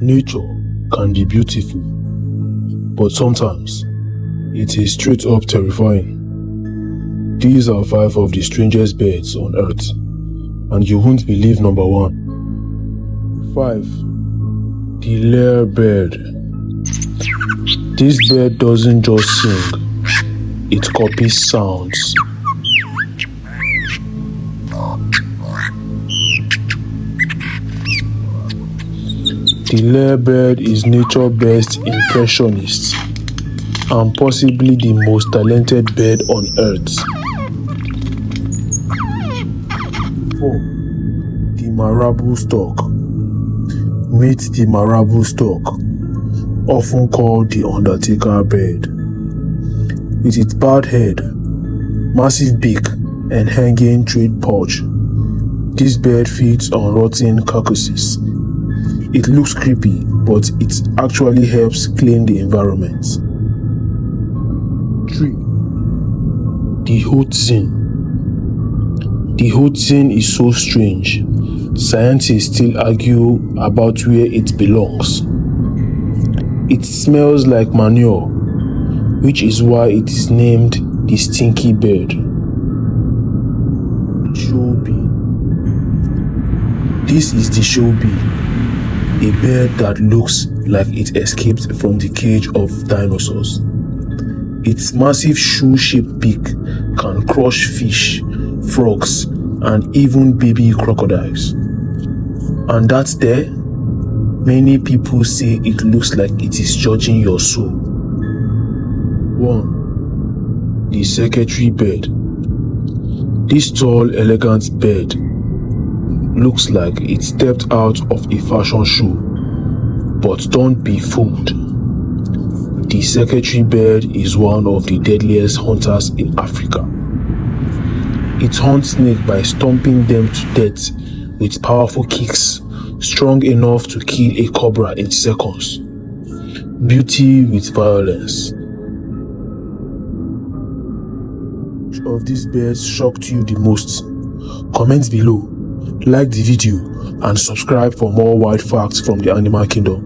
Nature can be beautiful, but sometimes it is straight up terrifying. These are 5 of the strangest birds on Earth, and you won't believe number 1. 5. The Lyrebird. This bird doesn't just sing, it copies sounds. The Lyrebird is nature's best impressionist and possibly the most talented bird on Earth. 4. The Marabou Stork. Meet the Marabou Stork, often called the Undertaker bird. With its bald head, massive beak, and hanging trade pouch, this bird feeds on rotting carcasses. It looks creepy, but it actually helps clean the environment. 3. The Hoatzin. The Hoatzin is so strange, scientists still argue about where it belongs. It smells like manure, which is why it is named the stinky bird. Shoebill. This is the shoebill, a bird that looks like it escaped from the cage of dinosaurs. Its massive shoe-shaped beak can crush fish, frogs, and even baby crocodiles. And that's there? Many people say it looks like it is judging your soul. 1. The secretary bird. This tall, elegant bird looks like it stepped out of a fashion show, but don't be fooled. The secretary bird is one of the deadliest hunters in Africa. It hunts snakes by stomping them to death with powerful kicks, strong enough to kill a cobra in seconds. Beauty with violence. Which of these birds shocked you the most? Comment below, like the video, and subscribe for more wild facts from the animal kingdom.